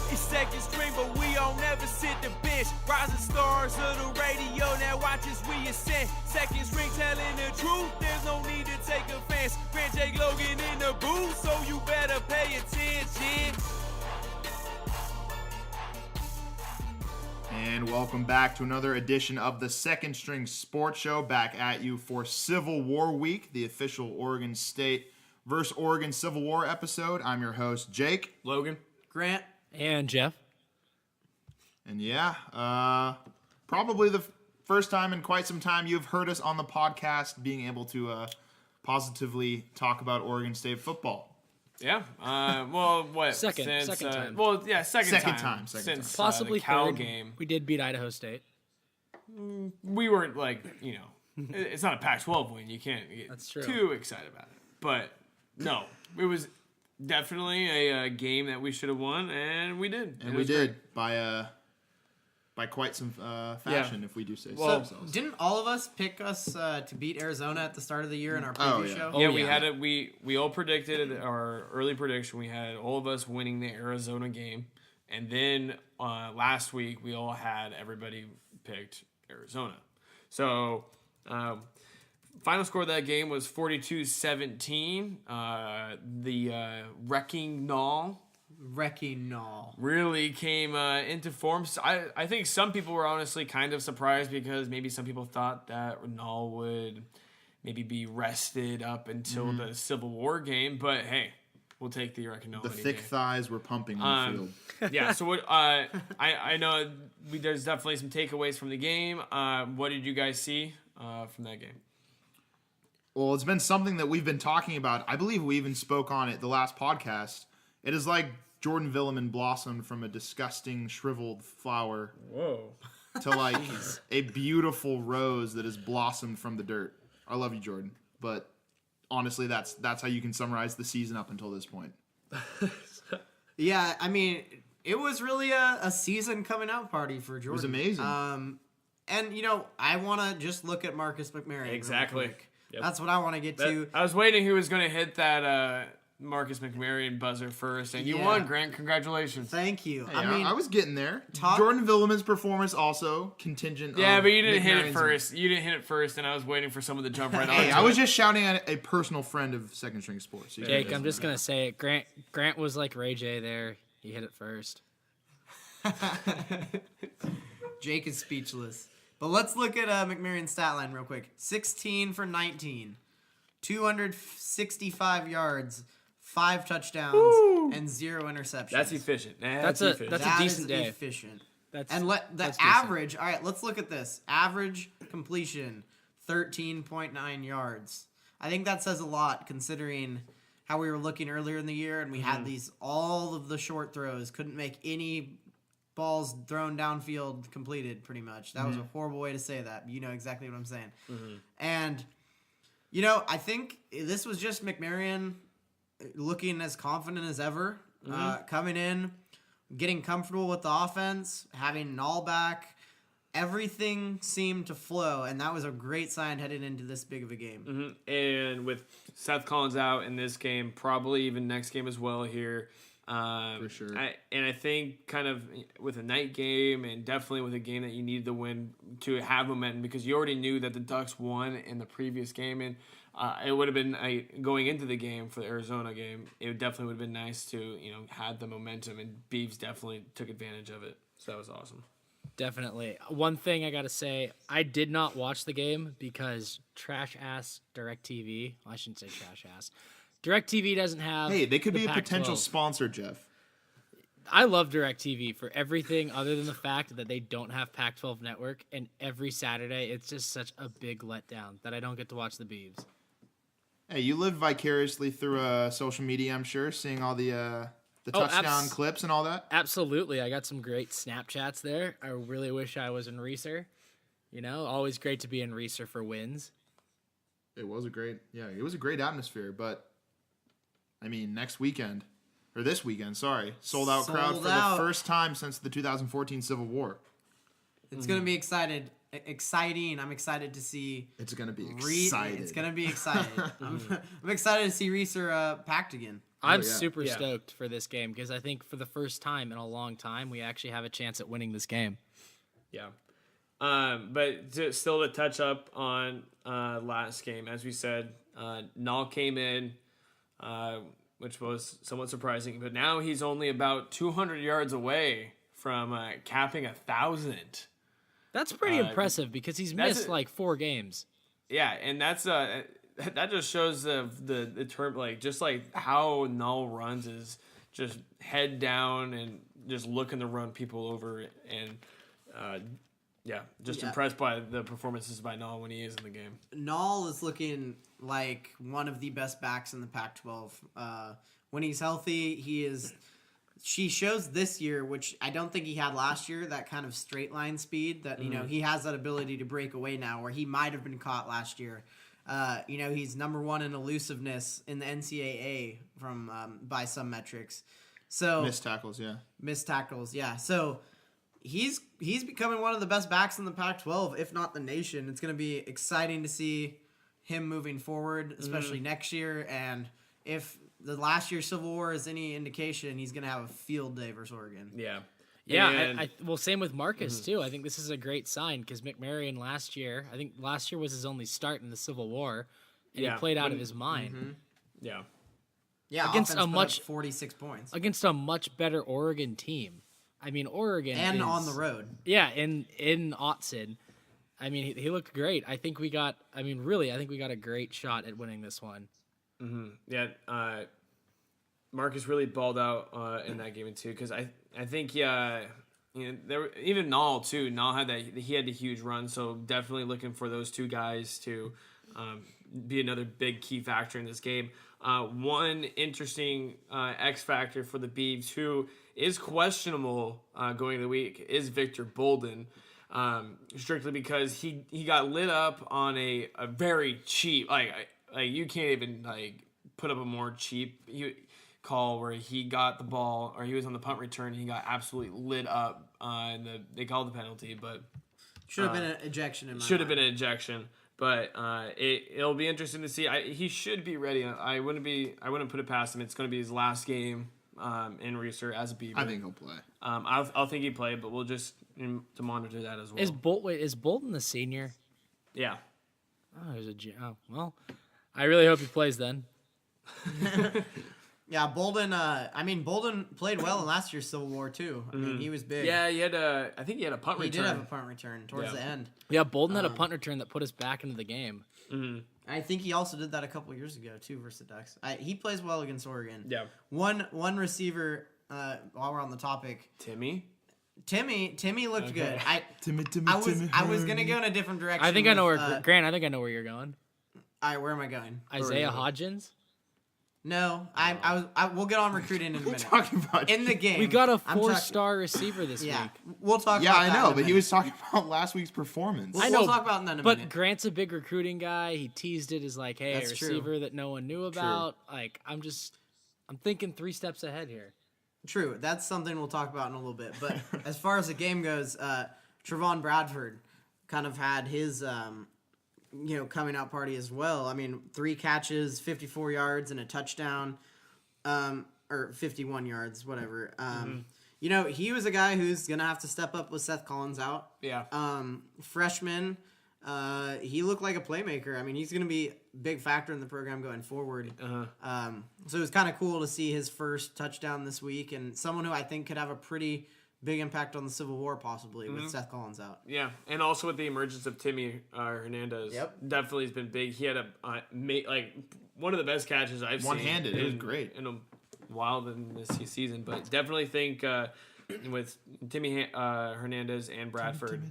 It's second string, but we don't never sit the bench. Rising stars of the radio, now watch as we ascend. Second string telling the truth, there's no need to take offense. Grant J. Logan in the booth, so you better pay attention. And welcome back to another edition of the Second String Sports Show, back at you for Civil War Week, the official Oregon State versus Oregon Civil War episode. I'm your host, Jake. Logan. Grant. And Jeff. And probably the first time in quite some time you've heard us on the podcast being able to positively talk about Oregon State football. Yeah. Well, what? Second time. Well, yeah, second time. Since possibly the Cal third game. We did beat Idaho State. We weren't it's not a Pac-12 win. You can't get That's true. too excited about it. But no, it was definitely a game that we should have won, and we did. And we did by quite some fashion, if we do say so ourselves. Didn't all of us pick us to beat Arizona at the start of the year in our preview show? Yeah, we had it. We all predicted our early prediction. We had all of us winning the Arizona game, and then last week we all had everybody picked Arizona. So final score of that game was 42-17. The Wrecking Null really came into form. So I think some people were honestly kind of surprised because maybe some people thought that Null would maybe be rested up until the Civil War game. But hey, we'll take the Wrecking Null. The thick thighs were pumping on the field. Yeah, so what, I know there's definitely some takeaways from the game. What did you guys see from that game? Well, it's been something that we've been talking about. I believe we even spoke on it the last podcast. It is like Jordan Villeman blossomed from a disgusting, shriveled flower to like a beautiful rose that has blossomed from the dirt. I love you, Jordan. But honestly, that's how you can summarize the season up until this point. Yeah, I mean, it was really a season coming out party for Jordan. It was amazing. And, I want to just look at Marcus McMaryion. Exactly. Yep. That's what I want to get to. I was waiting who was going to hit that Marcus McMaryion buzzer first, and you won, Grant. Congratulations. Thank you. Hey, I was getting there. Jordan Villeman's performance also contingent. Yeah, but you didn't hit it McMarion's. first. You didn't hit it first, and I was waiting for someone to jump right on. Hey, I was just shouting at a personal friend of Second String Sports. Jake, I'm just gonna say it. Grant was like Ray J there. He hit it first. Jake is speechless. But let's look at McMarion's stat line real quick. 16 for 19, 265 yards, 5 touchdowns, and 0 interceptions. That's efficient. That's a decent day. Efficient. That's average. Decent. All right, let's look at this. Average completion, 13.9 yards. I think that says a lot considering how we were looking earlier in the year, and we had all of the short throws, couldn't make any balls thrown downfield completed, pretty much. That was a horrible way to say that. You know exactly what I'm saying. And, I think this was just McMaryion looking as confident as ever, coming in, getting comfortable with the offense, having Null back. Everything seemed to flow, and that was a great sign heading into this big of a game. And with Seth Collins out in this game, probably even next game as well here, for sure. I think kind of with a night game and definitely with a game that you need to win to have momentum, because you already knew that the Ducks won in the previous game, and it would have been going into the game for the Arizona game. It definitely would have been nice to had the momentum, and Beavs definitely took advantage of it. So that was awesome. Definitely. One thing I got to say, I did not watch the game because trash-ass DirecTV, I shouldn't say trash-ass, DirecTV doesn't have Hey, they could be a Pac-12. potential sponsor, Jeff. I love DirecTV for everything other than the fact that they don't have Pac-12 network, and every Saturday it's just such a big letdown that I don't get to watch the Beavs. Hey, you live vicariously through social media, I'm sure, seeing all the touchdown clips and all that. Absolutely. I got some great Snapchats there. I really wish I was in Reeser. Always great to be in Reeser for wins. It was a great atmosphere, but I mean, this weekend, sold out crowd for the first time since the 2014 Civil War. It's going to be excited. exciting. I'm excited to see. It's gonna be exciting. It's gonna be exciting. I'm excited to see Reeser packed again. I'm super stoked for this game because I think for the first time in a long time we actually have a chance at winning this game. Yeah. But still to touch up on last game, as we said, Nall came in, which was somewhat surprising, but now he's only about 200 yards away from capping 1,000. That's pretty impressive because he's missed like 4 games. Yeah, and that's that just shows the term, like just like how Nall runs is just head down and just looking to run people over, and impressed by the performances by Nall when he is in the game. Nall is looking like one of the best backs in the Pac-12. When he's healthy, she shows this year, which I don't think he had last year, that kind of straight line speed that, he has that ability to break away now where he might have been caught last year. He's number 1 in elusiveness in the NCAA by some metrics. So Missed tackles, yeah. So he's becoming one of the best backs in the Pac-12, if not the nation. It's going to be exciting to see him moving forward, especially next year. And if the last year's Civil War is any indication, he's going to have a field day versus Oregon. Yeah. Yeah, well, same with Marcus, too. I think this is a great sign because McMarion last year was his only start in the Civil War, and he played out of his mind. Yeah. Yeah, against a much 46 points. Against a much better Oregon team. I mean, Oregon and on the road. Yeah, in Autzen. I mean, he looked great. I think we got a great shot at winning this one. Mm-hmm. Yeah, Marcus really balled out in that game too, because I think there were, even Nall too. Nall had the huge run, so definitely looking for those two guys to be another big key factor in this game. One interesting X factor for the Beavs, who is questionable going into the week, is Victor Bolden. Strictly because he got lit up on a very cheap, like you can't even put up a more cheap call where he got the ball, or he was on the punt return, and he got absolutely lit up, and they called the penalty, but should have been an ejection. Should have been an ejection, but it'll be interesting to see. He should be ready. I wouldn't put it past him. It's going to be his last game in Reeser as a Beaver. I think he'll play. I'll think he'd play, but we'll just to monitor that as well. Is Bolton the senior? Yeah. Well, I really hope he plays then. Yeah, Bolden. Bolden played well in last year's Civil War too. I mean, he was big. Yeah, I think he had a punt return. He did have a punt return towards the end. Yeah, Bolden had a punt return that put us back into the game. Mm-hmm. I think he also did that a couple years ago too versus the Ducks. He plays well against Oregon. Yeah. One receiver. While we're on the topic, Timmy looked good. Timmy. I was gonna go in a different direction. I think I know where Grant. I think I know where you're going. All right, where am I going? Isaiah Hodgins. No, we'll get on recruiting in a minute. Talking about in the game. We got a 4-star receiver this week. We'll talk. Yeah, about I that know, in a but he minute. was talking about last week's performance. I know. We'll talk about that in a but minute. Grant's a big recruiting guy. He teased it as like, hey, That's a true. receiver that no one knew about. Like, I'm thinking 3 steps ahead here. True, that's something we'll talk about in a little bit. But as far as the game goes, Trevon Bradford kind of had his coming out party as well. I mean, 3 catches, 54 yards, and a touchdown. Or 51 yards, whatever. He was a guy who's going to have to step up with Seth Collins out. Yeah. Freshman, he looked like a playmaker. I mean, he's going to be a big factor in the program going forward. So it was kind of cool to see his first touchdown this week, and someone who I think could have a pretty big impact on the Civil War possibly with Seth Collins out. Yeah, and also with the emergence of Timmy Hernandez. Yep. Definitely has been big. He had one of the best catches I've seen. One-handed, it was great. In a while in this season, but definitely think with Timmy Hernandez and Bradford,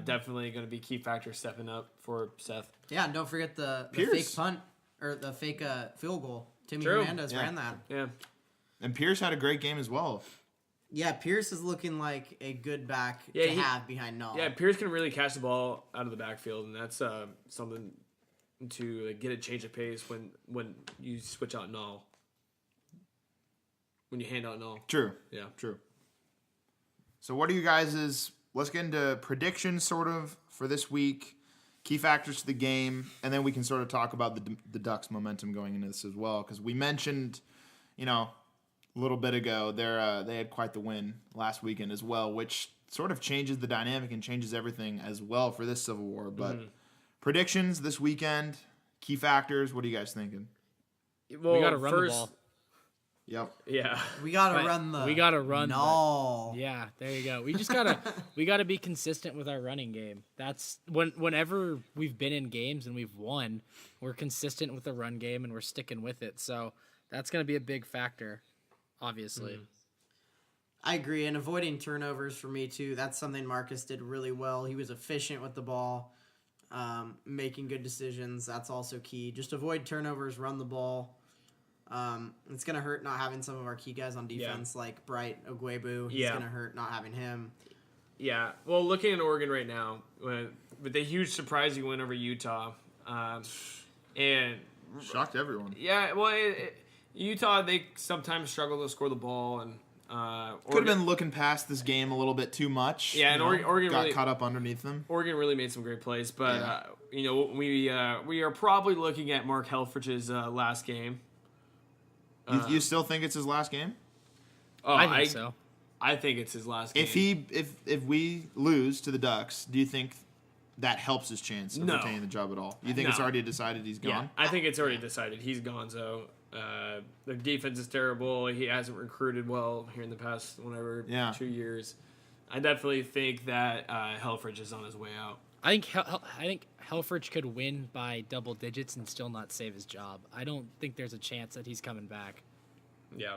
definitely going to be key factors stepping up for Seth. Yeah, and don't forget the fake punt or the fake field goal. Timmy True. Hernandez ran that. Yeah. And Pierce had a great game as well. Yeah, Pierce is looking like a good back to have behind Null. Yeah, Pierce can really catch the ball out of the backfield, and that's something to get a change of pace when you switch out Null. When you hand out Null. True. Yeah. True. So what are you guys' let's get into predictions sort of for this week, key factors to the game, and then we can sort of talk about the Ducks' momentum going into this as well. Because we mentioned, a little bit ago, they had quite the win last weekend as well, which sort of changes the dynamic and changes everything as well for this Civil War. But predictions this weekend, key factors, what are you guys thinking? Well, We got to run the ball. Yep. Yeah. We gotta Right. run the. We gotta run the- No. Yeah, there you go. We just gotta be consistent with our running game. That's whenever we've been in games and we've won, we're consistent with the run game and we're sticking with it. So that's gonna be a big factor, obviously. I agree, and avoiding turnovers for me too. That's something Marcus did really well. He was efficient with the ball, making good decisions. That's also key. Just avoid turnovers, run the ball. It's gonna hurt not having some of our key guys on defense like Bright Ogwebu. He's gonna hurt not having him. Yeah. Well, looking at Oregon right now, with the huge surprising win over Utah, and Shocked everyone. yeah, well, Utah, they sometimes struggle to score the ball, and Could have been looking past this game a little bit too much. Yeah, and Oregon got really caught up underneath them. Oregon really made some great plays, but we are probably looking at Mark Helfrich's last game. You still think it's his last game? Oh, I think so. I think it's his last game. If we lose to the Ducks, do you think that helps his chance of No. retaining the job at all? You think it's No. already decided he's Yeah, gone? I think it's already decided he's gone. So the defense is terrible. He hasn't recruited well here in the past 2 years. I definitely think that Helfrich is on his way out. I think Helfrich could win by double digits and still not save his job. I don't think there's a chance that he's coming back. Yeah.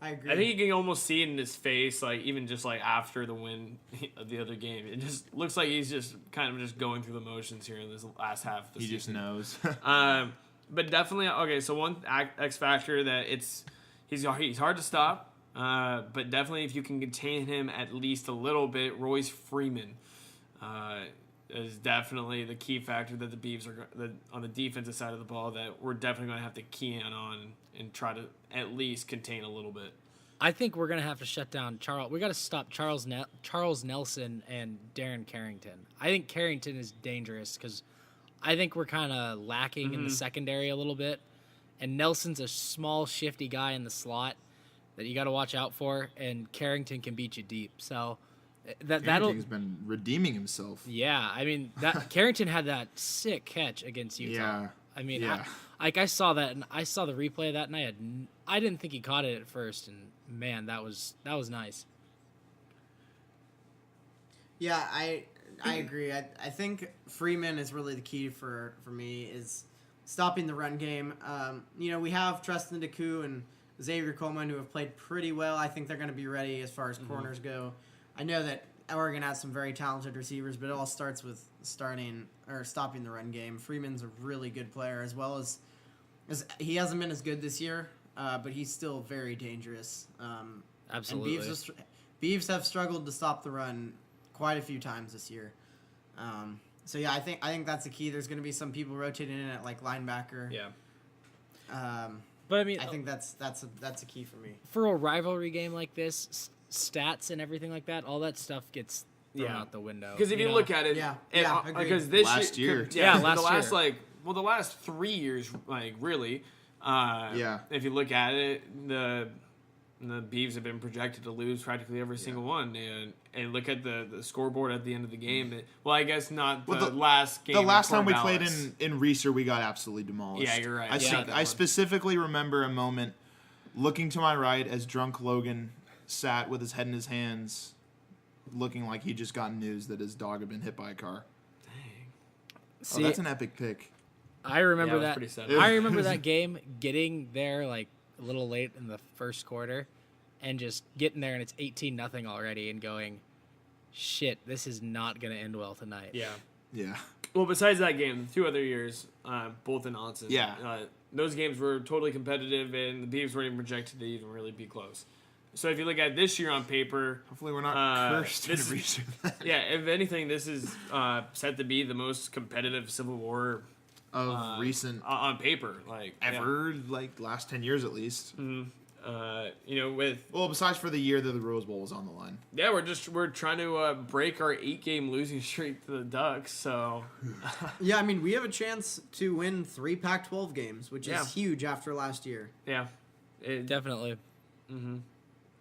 I agree. I think you can almost see it in his face, like even just like after the win of the other game. It just looks like he's just kind of just going through the motions here in this last half of the He season. just knows. But definitely, okay, so one X factor that he's hard to stop, but definitely if you can contain him at least a little bit, Royce Freeman is definitely the key factor that the Beavs are on the defensive side of the ball that we're definitely going to have to key in on and try to at least contain a little bit. I think we're gonna have to shut down Charles. We got to stop Charles Nelson and Darren Carrington. I think Carrington is dangerous because I think we're kind of lacking in the secondary a little bit, and Nelson's a small, shifty guy in the slot that you got to watch out for, and Carrington can beat you deep. So that'll. Carrington's been redeeming himself. Yeah, I mean that Carrington had that sick catch against Utah. Yeah. I mean, Yeah. I saw that, and I saw the replay of that, and I didn't think he caught it at first, and man, that was nice. Yeah, I agree. I think Freeman is really the key for me is stopping the run game. We have Tristan Deku and Xavier Coleman who have played pretty well. I think they're going to be ready as far as corners go. I know that Oregon has some very talented receivers, but it all starts with stopping the run game. Freeman's a really good player, as well as he hasn't been as good this year, but he's still very dangerous. Absolutely. And Beavs have struggled to stop the run quite a few times this year. So yeah, I think that's the key. There's going to be some people rotating in at like linebacker. Yeah. But I mean, I think that's a key for me. for a rivalry game like this, stats and everything like that, all that stuff gets thrown out the window. Because if you look at it, Yeah, agreed. because this Last year. the year. last 3 years, like really, if you look at it, the Beavs have been projected to lose practically every single one, and look at the scoreboard at the end of the game. I guess not the last game. The last time we Corvallis. played in Reeser, we got absolutely demolished. Yeah, you're right. I specifically remember a moment looking to my right as drunk Logan sat with his head in his hands, looking like he just got news that his dog had been hit by a car. See, That's an epic pick. I remember Yeah, it was that. pretty sad. I remember that game, getting there like a little late in the first quarter, and just getting there and it's 18-0 already, and going, shit, this is not gonna end well tonight. Yeah. Yeah. Well, besides that game, the 2 other years, both in Austin. Yeah. Those games were totally competitive, and the Beavs weren't even projected to even really be close. So if you look at this year on paper, Hopefully we're not cursed in this- Reeser. yeah, if anything, this is set to be the most competitive Civil War Of recent on paper, like ever, like last 10 years at least. besides for the year that the Rose Bowl was on the line. Yeah, we're trying to break our 8-game losing streak to the Ducks. So Yeah, I mean, we have a chance to win 3 Pac-12 games, which is huge after last year. yeah, Definitely.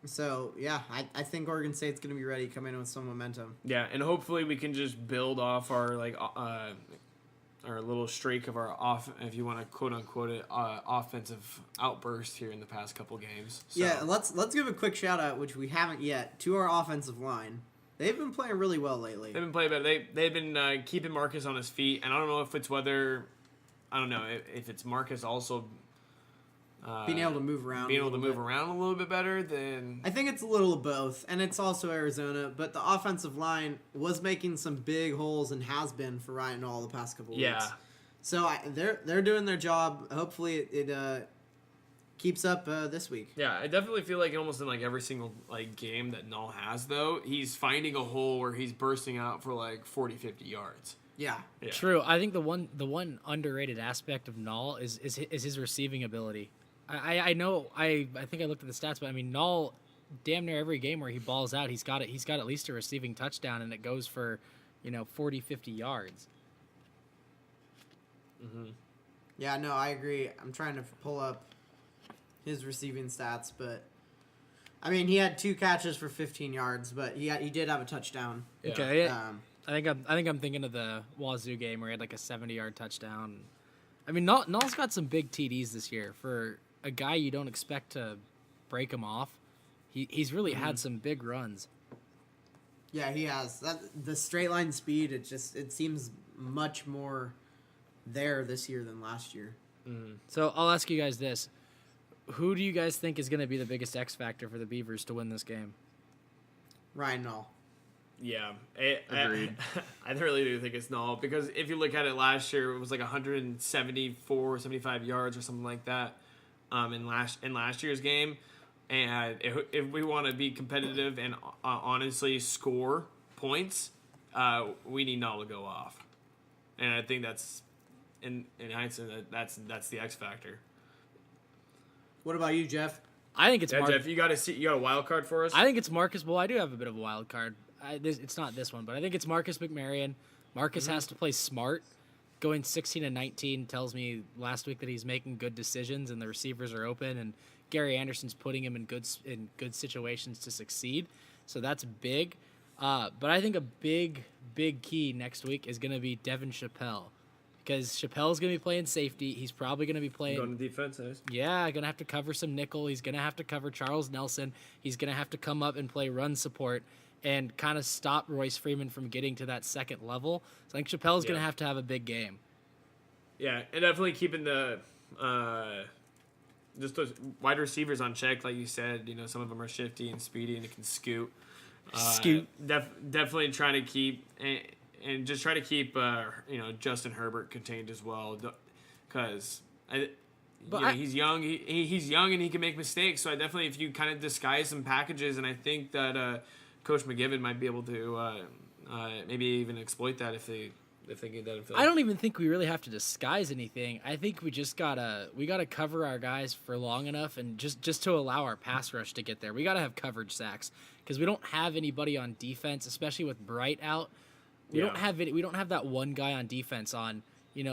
So, yeah, I think Oregon State's going to be ready, come in with some momentum. yeah, and hopefully we can just build off our our little streak of our if you want to quote unquote it, offensive outburst here in the past couple games. So. Yeah, let's give a quick shout out, which we haven't yet, to our offensive line. They've been playing really well lately. They've been playing better. They've been keeping Marcus on his feet, and I don't know if it's if it's Marcus also being able to move around. A little bit better than. I think it's a little of both, and it's also Arizona, but the offensive line was making some big holes and has been for Ryan all the past couple weeks. So they're doing their job. Hopefully it keeps up this week. Yeah, I definitely feel like almost in every single game that Null has, though, he's finding a hole where he's bursting out for 40, 50 yards. Yeah. True. I think the one underrated aspect of Null is his receiving ability. I know I think I looked at the stats, but I mean Null, damn near every game where he balls out, he's got at least a receiving touchdown, and it goes for 40, 50 yards. Yeah, no, I agree. I'm trying to pull up his receiving stats, but I mean he had 2 catches for 15 yards, but he did have a touchdown. Yeah. Okay. I think I'm thinking of the Wazoo game where he had a 70-yard touchdown. I mean, Null's got some big TDs this year for a guy you don't expect to break him off. He's really had some big runs. Yeah, he has. The straight line speed, it seems much more there this year than last year. So I'll ask you guys this. Who do you guys think is going to be the biggest X factor for the Beavers to win this game? Ryan Null. Yeah, Agreed. I really do think it's Null, because if you look at it last year, it was 174, 75 yards or something like that in last year's game. And if we want to be competitive and honestly score points, we need Null to go off. And I think that's in hindsight that's the X factor. What about you, Jeff? I think it's Jeff. You got a wild card for us? I think it's Marcus. Well, I do have a bit of a wild card. It's not this one, but I think it's Marcus McMarion. Marcus has to play smart. Going 16-19 tells me last week that he's making good decisions and the receivers are open, and Gary Anderson's putting him in good situations to succeed. So that's big. But I think a big key next week is going to be Devin Chappelle, because Chappelle's going to be playing safety. He's probably going to be playing going to defense. Yeah, going to have to cover some nickel. He's going to have to cover Charles Nelson. He's going to have to come up and play run support and kind of stop Royce Freeman from getting to that second level. So I think Chappelle's going to have a big game. Yeah, and definitely keeping the just those wide receivers on check, like you said. Some of them are shifty and speedy and it can scoot. Definitely trying to keep and just try to keep Justin Herbert contained as well, because he's young. He's young and he can make mistakes. So I definitely, if you kind of disguise some packages, and I think that Coach McGibbon might be able to maybe even exploit that if they get that. I don't even think we really have to disguise anything. I think we just gotta cover our guys for long enough, and just to allow our pass rush to get there. We gotta have coverage sacks, because we don't have anybody on defense, especially with Bright out. We don't have that one guy on defense on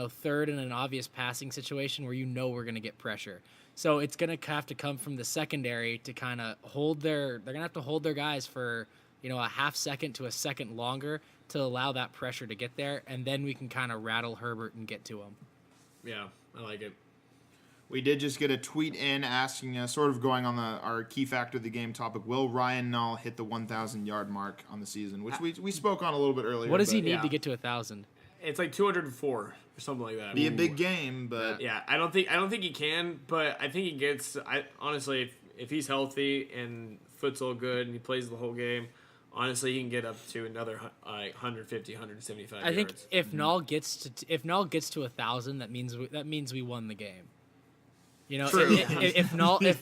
third in an obvious passing situation where we're gonna get pressure. So it's gonna have to come from the secondary to kind of hold they're gonna have to hold their guys for a half second to a second longer to allow that pressure to get there, and then we can kind of rattle Herbert and get to him. Yeah, I like it. We did just get a tweet in asking, sort of going on our key factor of the game topic, will Ryan Null hit the 1,000-yard mark on the season, which we spoke on a little bit earlier. What does he need to get to 1,000? It's 204 or something like that. Be a big game, but yeah, I don't think he can, but I think he gets. Honestly, if he's healthy and foot's all good and he plays the whole game, honestly, he can get up to another 150, 175 yards. I think if Null gets to 1,000, that means we won the game. If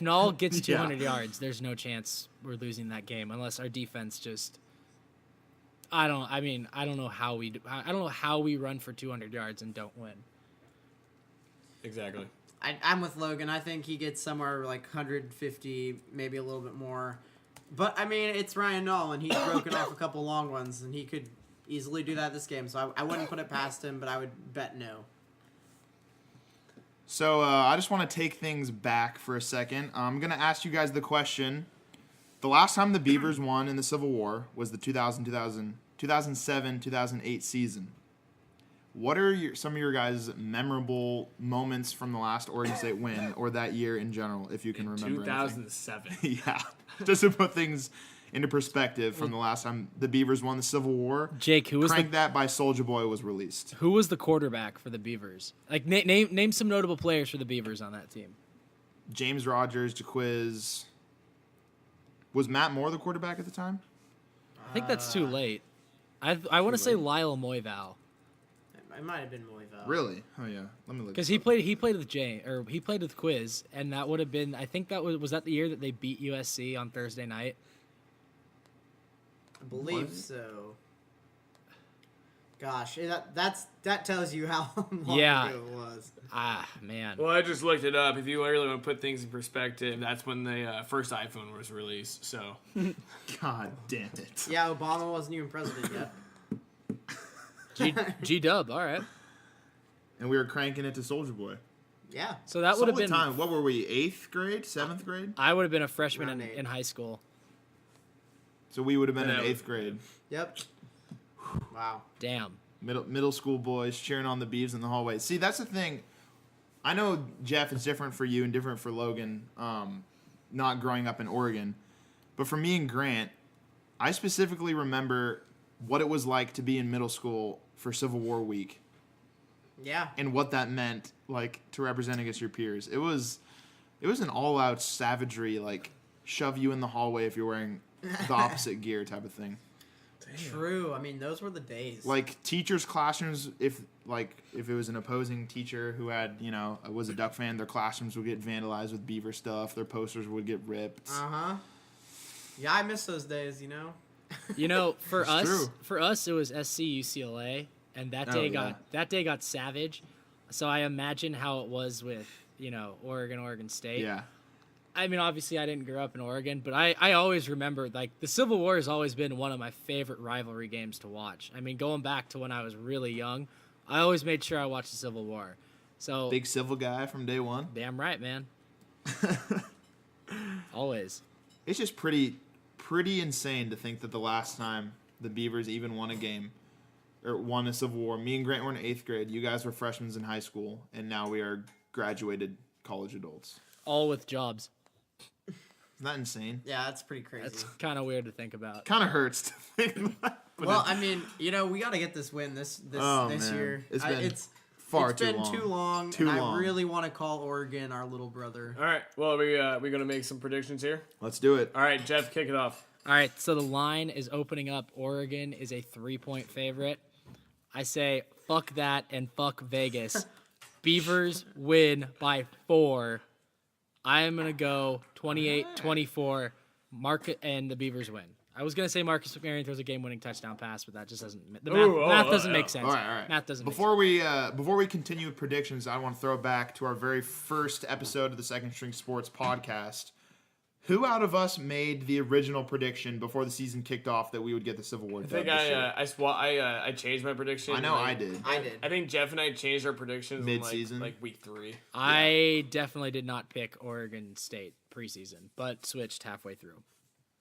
Null gets 200 yards, there's no chance we're losing that game unless our defense just. I don't know how we run for 200 yards and don't win. Exactly. I'm with Logan. I think he gets somewhere like 150, maybe a little bit more. But, I mean, it's Ryan Nall, and he's broken off a couple long ones, and he could easily do that this game. So I wouldn't put it past him, but I would bet no. So I just want to take things back for a second. I'm going to ask you guys the question. The last time the Beavers won in the Civil War was the 2007-2008 season. What are some of your guys' memorable moments from the last Oregon State win or that year in general, if you can remember 2007. Yeah, just to put things into perspective from the last time the Beavers won the Civil War. Jake, who was Crank That by Soulja Boy was released. Who was the quarterback for the Beavers? Like, name some notable players for the Beavers on that team. James Rogers, Jaquiz. Was Matt Moore the quarterback at the time? I think that's too late. I want to say Lyle Moyval. It might have been Moyval. Really? Oh yeah. Let me look. Because he played with he played with Quiz, and that would have been, I think that was that the year that they beat USC on Thursday night. I believe so. Gosh, that tells you how long ago it was. Ah, man. Well, I just looked it up. If you really want to put things in perspective, that's when the first iPhone was released. So, God damn it. Yeah, Obama wasn't even president yet. G-Dub, all right. And we were cranking it to Soulja Boy. Yeah. So that would have Solid been time. What were we? 8th grade? 7th grade? I would have been a freshman Around in high school. So we would have been in Yeah. 8th grade. Yep. Wow. Damn. Middle school boys cheering on the Beavs in the hallway. See, that's the thing. I know, Jeff, it's different for you and different for Logan, not growing up in Oregon. But for me and Grant, I specifically remember what it was like to be in middle school for Civil War week Yeah. and what that meant, like, to represent against your peers. It was an all-out savagery, like, shove you in the hallway if you're wearing the opposite gear type of thing. True. I mean, those were the days. Like teachers' classrooms, if it was an opposing teacher who had, was a Duck fan, their classrooms would get vandalized with Beaver stuff. Their posters would get ripped. Uh-huh. Yeah, I miss those days, For It's us, true. it was SC UCLA, and that day got savage. So I imagine how it was with Oregon State. Yeah. I mean, obviously, I didn't grow up in Oregon, but I always remember, like, the Civil War has always been one of my favorite rivalry games to watch. I mean, going back to when I was really young, I always made sure I watched the Civil War. So Big civil guy from day one. damn right, man. Always. It's just pretty insane to think that the last time the Beavers even won a game or won a Civil War, me and Grant were in 8th grade. You guys were freshmen in high school, and now we are graduated college adults. All with jobs. Isn't that insane? Yeah, that's pretty crazy. That's kind of weird to think about. Kind of hurts to think that. But Well, I mean, we got to get this win this man. year. It's been It's far been too long. too long. Too and long. I really want to call Oregon our little brother. all right. Well, we gonna make some predictions here. Let's do it. All right, Jeff, kick it off. All right, so the line is opening up. Oregon is a 3-point favorite. I say fuck that and fuck Vegas. Beavers win by 4. I am going to go 28-24. And the Beavers win. I was going to say Marcus McMarron throws a game-winning touchdown pass, but that just doesn't. Math doesn't make sense. All right. Math doesn't. Before we continue with predictions, I want to throw it back to our very first episode of the Second String Sports podcast. Who out of us made the original prediction before the season kicked off that we would get the Civil War? I think I changed my prediction. I know I did. I did. I think Jeff and I changed our predictions Mid-season? in like week 3. I definitely did not pick Oregon State preseason, but switched halfway through.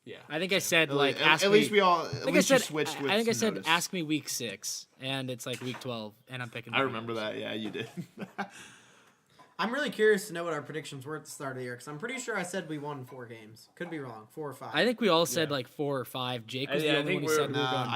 Yeah. I think I said At least we all. At I think least I you said, switched with I think I some said notice. ask me week 6, and it's like week 12, and I'm picking. I remember that. Yeah, you did. I'm really curious to know what our predictions were at the start of the year because I'm pretty sure I said we won 4 games. Could be wrong. 4 or 5. I think we all said like 4 or 5. Jake was I the only think one who we're- said we were going.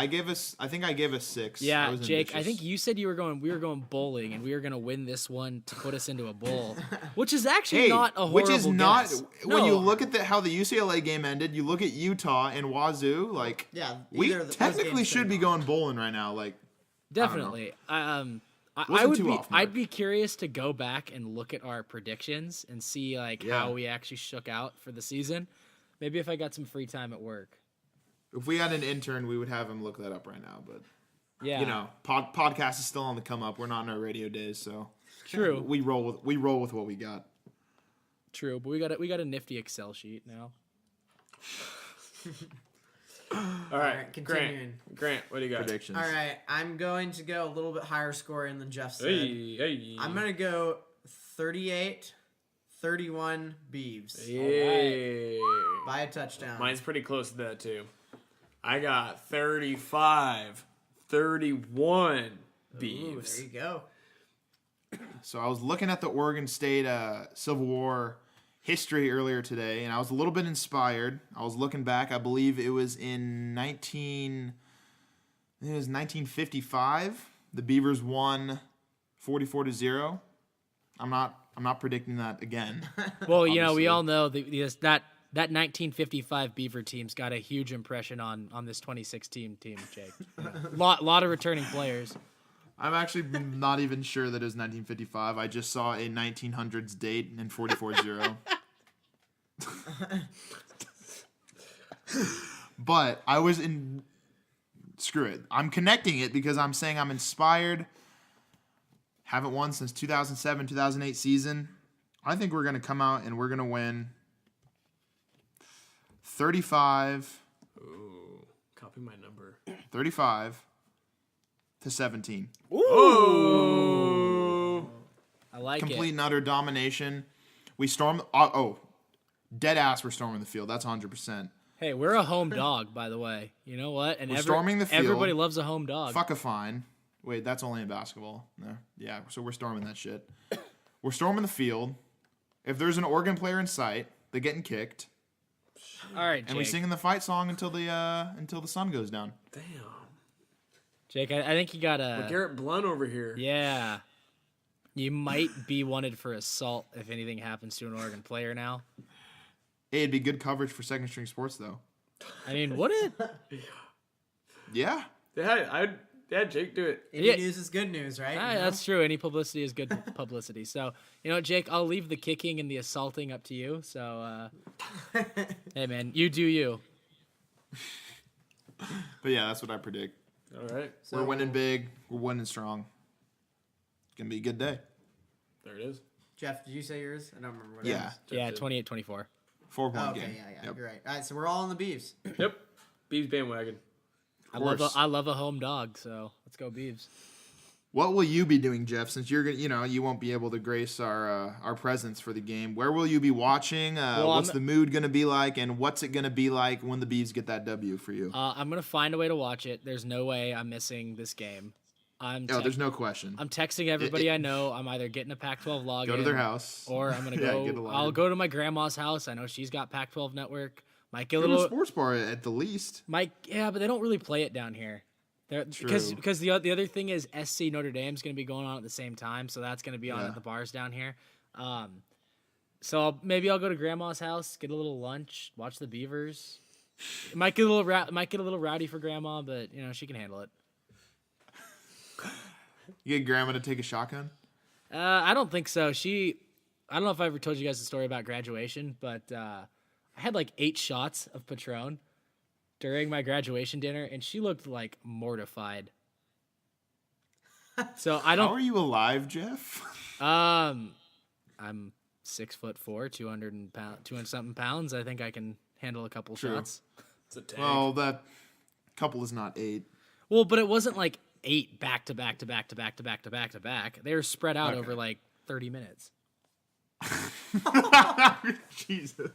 I think I gave us 6. I Yeah, was Jake, I ambitious. think you said we were going bowling, and we were going to win this one to put us into a bowl, which is actually not a horrible which is not guess. when you No. look at how the UCLA game ended. You look at Utah and Wazoo. Like, Yeah, we either of those technically games should could be have going bowling right now. Like, Definitely. I Wasn't would too be. off mark. I'd be curious to go back and look at our predictions and see like Yeah. how we actually shook out for the season. Maybe if I got some free time at work. if we had an intern, we would have him look that up right now. But Yeah. podcast is still on the come up. We're not in our radio days, so True. We roll with what we got. True, but we got a nifty Excel sheet now. All right, continuing. Grant, what do you got? Predictions. All right, I'm going to go a little bit higher scoring than Jeff said. Hey. I'm going to go 38-31 Beavs. Yeah. By a touchdown. Mine's pretty close to that, too. I got 35-31 Beavs. Ooh, there you go. So I was looking at the Oregon State Civil War history earlier today, and I was a little bit inspired. I was looking back. I believe it was in 1955. The Beavers won 44-0. I'm not predicting that again. Well, obviously. we all know that 1955 Beaver team's got a huge impression on this 2016 team, Jake. lot of returning players. I'm actually not even sure that it was 1955. I just saw a 1900s date and 44-0. But I was in... Screw it. I'm connecting it because I'm saying I'm inspired. Haven't won since 2007, 2008 season. I think we're going to come out and we're going to win 35... Ooh, copy my number. 35-17. Ooh. I like Complete it. and utter domination. We storm. Dead ass. We're storming the field. That's 100%. Hey, we're a home dog, by the way. You know what? And We're storming the field. Everybody loves a home dog. Fuck a fine. Wait, that's only in basketball. No. Yeah. So we're storming that shit. We're storming the field. If there's an Oregon player in sight, they're getting kicked, All right, Jake. and we sing the fight song until the sun goes down. Damn. Jake, I think you got a. Garrett Blunt over here. Yeah. You might be wanted for assault if anything happens to an Oregon player now. Hey, it'd be good coverage for Second String Sports, though. I mean, would it? Yeah. Yeah, Jake, do it. Any Yeah. news is good news, right? Ah, You know? that's true. Any publicity is good publicity. So, Jake, I'll leave the kicking and the assaulting up to you. So, hey, man, you do you. But yeah, that's what I predict. All right. We're winning big. We're winning strong. It's gonna be a good day. There it is. Jeff, did you say yours? I don't remember what it Yeah. was. Yeah, 28-24. 4-point Oh, okay, game. yeah, Yep. you're right. All right, so we're all on the Beavs. Yep. Beavs bandwagon. I course. love a home dog, so let's go Beavs. What will you be doing, Jeff? Since you're gonna, you won't be able to grace our presence for the game. Where will you be watching? What's the mood gonna be like, and what's it gonna be like when the Beavs get that W for you? I'm gonna find a way to watch it. There's no way I'm missing this game. There's no question. I'm texting everybody I know. I'm either getting a Pac-12 login, Go to their house, or I'm gonna Yeah, go. get a login. I'll go to my grandma's house. I know she's got Pac-12 network. Might get a Go to a little. sports bar at the least. Yeah, but they don't really play it down here. Because True. the other thing is SC Notre Dame's going to be going on at the same time, so that's going to be on Yeah. at the bars down here. So maybe I'll go to grandma's house, get a little lunch, watch the Beavers. It might get a little rowdy for grandma, but she can handle it. You get grandma to take a shotgun. I don't think so. I don't know if I ever told you guys the story about graduation, but I had like 8 shots of Patron during my graduation dinner, and she looked like mortified. So I don't. How are you alive, Jeff? I'm 6'4", 200 something pounds. I think I can handle a couple True. shots. It's a tank. Well, that couple is not 8. Well, but it wasn't like 8 back to back to back to back to back to back to back. They were spread out Okay. over like 30 minutes. Jesus.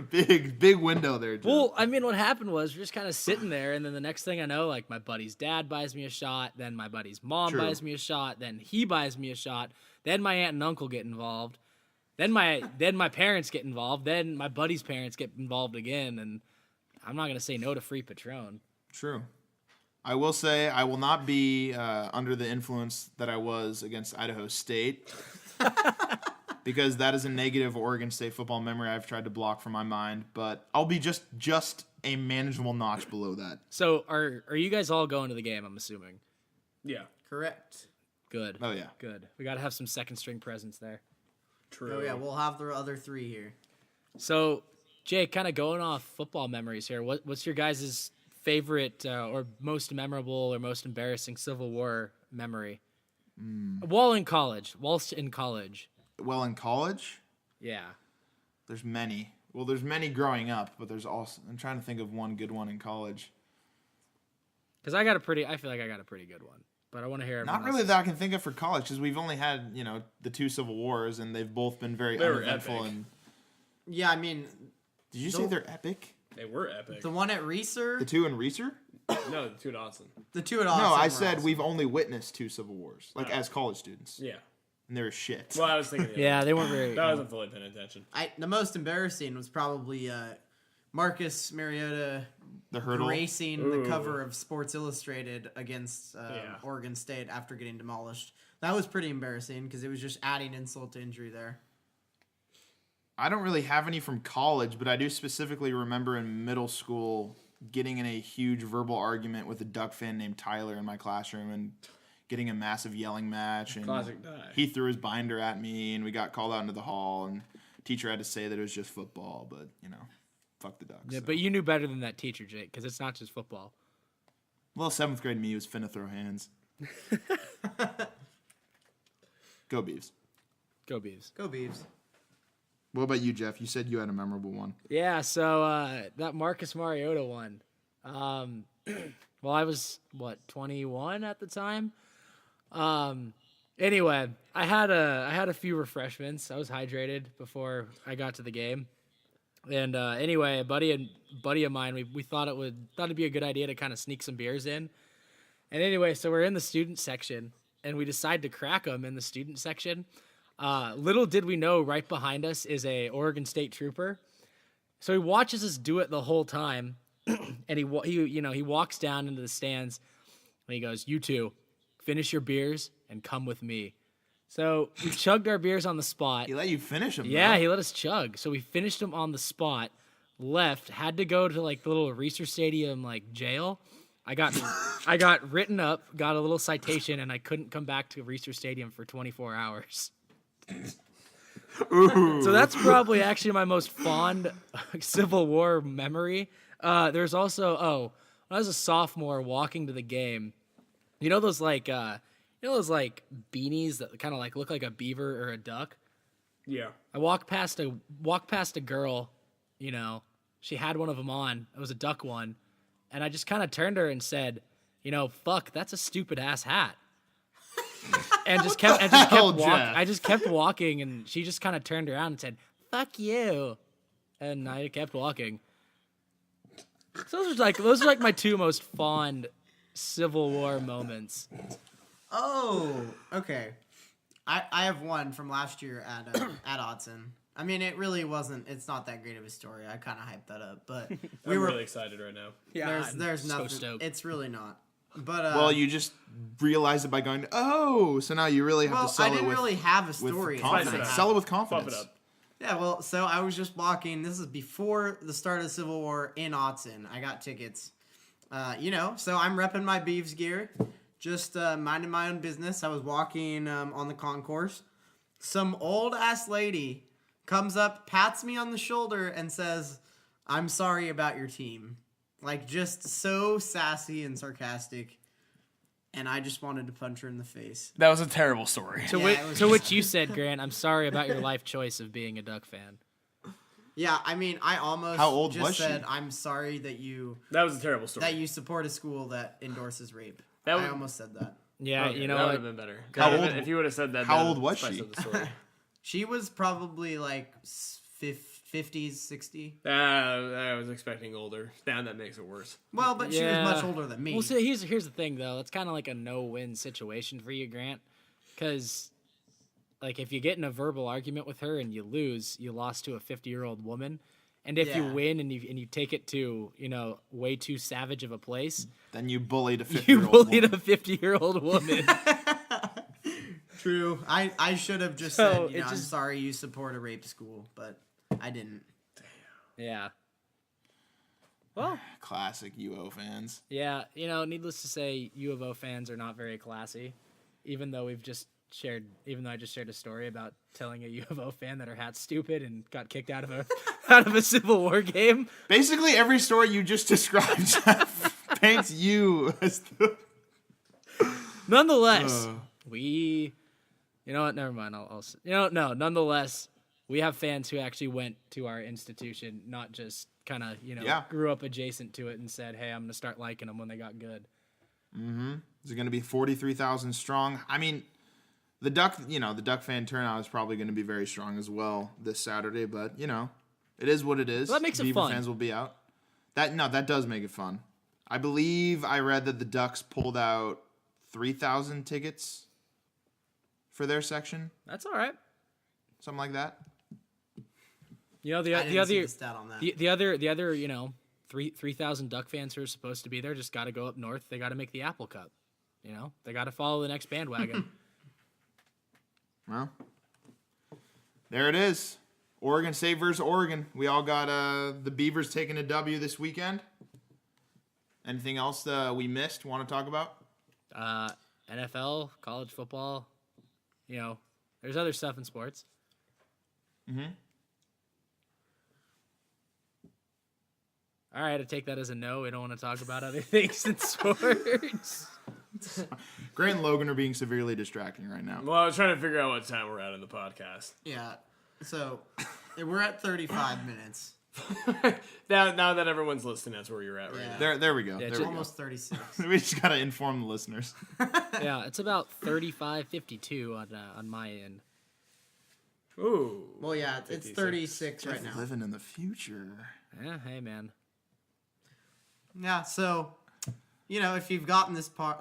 Big window there, Jeff. Well, I mean, what happened was we're just kind of sitting there, and then the next thing I know, like my buddy's dad buys me a shot, then my buddy's mom True. buys me a shot, then he buys me a shot, then my aunt and uncle get involved, then my parents get involved, then my buddy's parents get involved again, and I'm not gonna say no to free Patron. True. I will say I will not be under the influence that I was against Idaho State. Because that is a negative Oregon State football memory I've tried to block from my mind. But I'll be just a manageable notch below that. So are you guys all going to the game? I'm assuming. Yeah. Correct. Good. Oh, yeah. Good. We got to have some second string presence there. True. Oh yeah, we'll have the other 3 here. So, Jake, kind of going off football memories here. What's your guys' favorite or most memorable or most embarrassing Civil War memory? While in college. Whilst in college. Well, in college, Yeah. there's many. Well, there's many growing up, but there's also. I'm trying to think of one good one in college. Because I feel like I got a pretty good one. But I want to hear Not really that I can think of for college, because we've only had the 2 Civil Wars, and they've both been very They were uneventful. epic. And Yeah, I mean, did you say they're epic? They were epic. the one at Reeser, The 2 in Reeser? No, the 2 at Austin. the two at No, Austin. I were said awesome. we've only witnessed 2 Civil Wars, like Oh. as college students, Yeah. and they were shit. Well, I was thinking. Yeah, they weren't very. I wasn't fully paying attention. The most embarrassing was probably Marcus Mariota The hurdle. gracing Ooh. the cover of Sports Illustrated against Yeah. Oregon State after getting demolished. That was pretty embarrassing because it was just adding insult to injury there. I don't really have any from college, but I do specifically remember in middle school getting in a huge verbal argument with a Duck fan named Tyler in my classroom and getting a massive yelling match. And Classic die. he threw his binder at me, and we got called out into the hall, and teacher had to say that it was just football, but fuck the Ducks. Yeah, so. but you knew better than that teacher, Jake, because it's not just football. Well, 7th grade me was finna throw hands. Go Beavs. Go Beavs. Go Beavs. What about you, Jeff? You said you had a memorable one. Yeah, so that Marcus Mariota one. Well, I was 21 at the time. Anyway, I had a few refreshments. I was hydrated before I got to the game. And anyway, a buddy of mine, we thought it'd be a good idea to kind of sneak some beers in. And anyway, so we're in the student section, and we decide to crack them in the student section. Little did we know, right behind us is a Oregon State trooper. So he watches us do it the whole time, and he walks down into the stands, and he goes, "You two, finish your beers and come with me." So we chugged our beers on the spot. He let you finish them. Yeah, he let us chug. So we finished them on the spot, left, had to go to like the little Reeser Stadium like jail. I got written up, got a little citation, and I couldn't come back to Reeser Stadium for 24 hours. So that's probably actually my most fond Civil War memory. There's also when I was a sophomore walking to the game, those beanies that kind of like look like a beaver or a duck. Yeah. I walked past a girl, she had one of them on. It was a duck one, and I just kind of turned her and said, "Fuck, that's a stupid ass hat." And just kept I just kept walking, and she just kind of turned around and said, "Fuck you," and I kept walking. So those are like my two most fond Civil War moments. Oh, okay. I have one from last year at Autzen. I mean, it really wasn't. It's not that great of a story. I kind of hyped that up, but we I'm were really excited right now. Yeah, there's so nothing. stoked. It's really not. But Well, you just realize it by going, "Oh," so now you really have to sell I it didn't with really have a with story. confidence. Spice it up. Sell it with Bump confidence. it up. Yeah, well, so I was just walking. This is before the start of the Civil War in Autzen. I got tickets. So I'm repping my Beavs gear, just minding my own business. I was walking on the concourse. Some old-ass lady comes up, pats me on the shoulder, and says, "I'm sorry about your team." Like, just so sassy and sarcastic. And I just wanted to punch her in the face. That was a terrible story. To which you said, Grant, "I'm sorry about your life choice of being a Duck fan." Yeah, I mean, I almost How old just was she? said, "I'm sorry that you That was a terrible story. that you support a school that endorses rape." That I would- almost said that. Yeah, Okay, you know that would what? have been better. How old- If you would have said that, how that old would was spice she? up the story. She was probably like 50s, 60. I was expecting older. Now that makes it worse. Well, but she was much older than me. Well, so here's the thing, though. It's kind of like a no-win situation for you, Grant, because like if you get in a verbal argument with her and you lose, you lost to a 50-year-old woman. And if you Yeah. win and you take it to way too savage of a place, Then you bullied a you 50-year-old bullied woman. a 50-year-old woman. True. I should have just So, said, it I'm just- sorry you support a rape school, but I didn't. Yeah. Well, Classic UO fans. yeah. Needless to say, U of O fans are not very classy. Even though I just shared a story about telling a U of O fan that her hat's stupid and got kicked out of a Civil War game. Basically, every story you just described Jeff, paints you as the... Nonetheless, You know what? Never mind. No. Nonetheless, we have fans who actually went to our institution, not just kind of, grew up adjacent to it and said, hey, I'm going to start liking them when they got good. Mm-hmm. Is it going to be 43,000 strong? I mean, the Duck fan turnout is probably going to be very strong as well this Saturday, but, it is what it is. Well, that makes it Beaver fun. fans will be out. That does make it fun. I believe I read that the Ducks pulled out 3,000 tickets for their section. That's all right. Something like that. I didn't see the stat on that. The other 3,000 Duck fans who are supposed to be there just got to go up north. They got to make the Apple Cup. They got to follow the next bandwagon. Well, there it is. Oregon State versus Oregon. We all got the Beavers taking a W this weekend. Anything else we missed? Want to talk about? NFL, college football. There's other stuff in sports. Mm-hmm. All right, I take that as a no. We don't want to talk about other things in sports. Grant and Logan are being severely distracting right now. Well, I was trying to figure out what time we're at in the podcast. Yeah. So we're at 35 minutes. now that everyone's listening, that's where you're at right now. There we go. Yeah, there we Almost 36. go. We just got to inform the listeners. Yeah, it's about 35-52 on my end. Ooh. Well, yeah, it's 36 right now. Living in the future. Yeah, hey man. Yeah, so if you've gotten this far,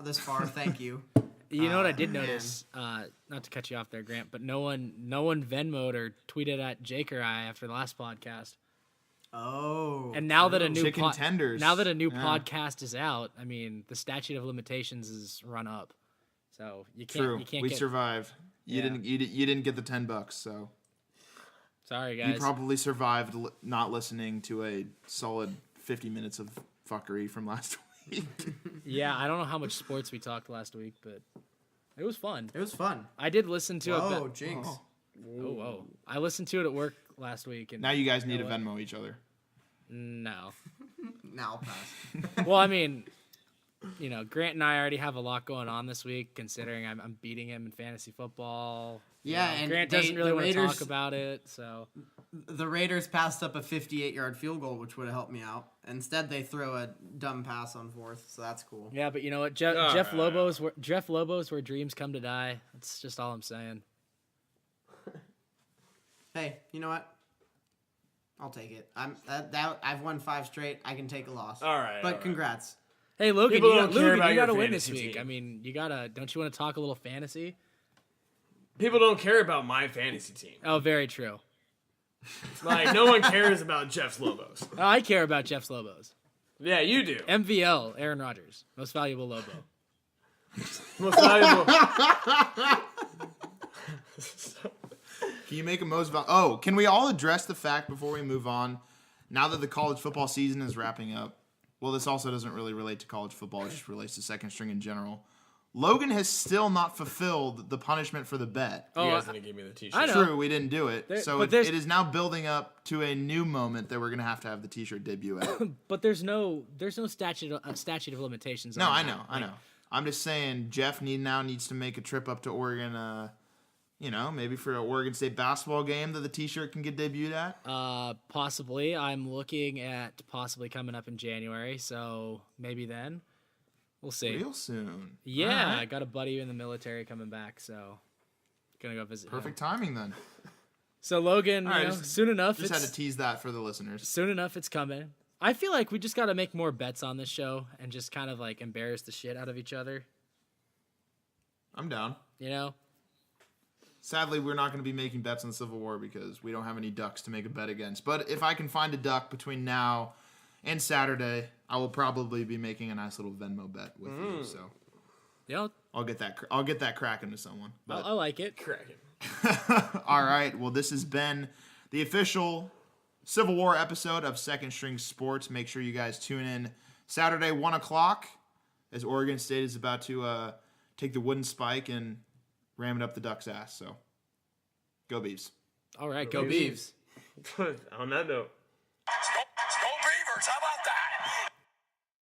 thank you. You know what I did notice? Not to cut you off there, Grant, but no one Venmo'd or tweeted at Jake or I after the last podcast. Oh. And now that a new chicken tenders. Now that a new podcast is out, I mean, the statute of limitations is run up. So you can't. True. You can't We get, survived. You Yeah. didn't get the $10, so Sorry, guys. you probably survived not listening to a solid 50 minutes of fuckery from last week. Yeah, I don't know how much sports we talked last week, but it was fun. It was fun. I did listen to it. Oh, jinx. Oh, whoa. I listened to it at work last week. And Now you guys need to know what? Venmo each other. No. Now I'll pass. Well, I mean, Grant and I already have a lot going on this week, considering I'm beating him in fantasy football. Yeah, and Grant they- doesn't really the want to Raiders- talk about it, so The Raiders passed up a 58-yard field goal, which would have helped me out. Instead, they throw a dumb pass on fourth, so that's cool. yeah. But you know what, Jeff Lobo's where dreams come to die. That's just all I'm saying. Hey, you know what? I'll take it. I've won 5 straight. I can take a loss. All right. But congrats. Hey, Logan, People you don't care about you your gotta win this fantasy week. team. I mean, you gotta. Don't you want to talk a little fantasy? People don't care about my fantasy team. Oh, very true. Like, no one cares about Jeff Lobos. Oh, I care about Jeff Lobos. Yeah, you do. MVL, Aaron Rodgers, most valuable Lobo. Most valuable. Can you make a most Oh, can we all address the fact before we move on? Now that the college football season is wrapping up, well, this also doesn't really relate to college football. It just relates to second string in general. Logan has still not fulfilled the punishment for the bet. You Oh, guys didn't give me the t-shirt. I know. True, we didn't do it. So but it is now building up to a new moment that we're going to have the t-shirt debut at. But there's no statute of limitations. No, on I that. know, I know. I'm just saying Jeff needs to make a trip up to Oregon, maybe for an Oregon State basketball game that the t-shirt can get debuted at. Possibly. I'm looking at possibly coming up in January, so maybe then. We'll see. Real soon. Yeah, All I right. got a buddy in the military coming back, so gonna go visit him. Perfect timing then. So Logan, All right, soon enough, Just had to tease that for the listeners. soon enough it's coming. I feel like we just got to make more bets on this show and just kind of like embarrass the shit out of each other. I'm down. Sadly, we're not going to be making bets on the Civil War because we don't have any ducks to make a bet against. But if I can find a duck between now and Saturday, I will probably be making a nice little Venmo bet with you. So I'll get that cracking to someone. But I like it. Cracking. all right. Well, this has been the official Civil War episode of Second String Sports. Make sure you guys tune in Saturday, 1:00, as Oregon State is about to take the wooden spike and ram it up the Ducks' ass. So, go Beavs. All right, go Beavs. Beavs. On that note.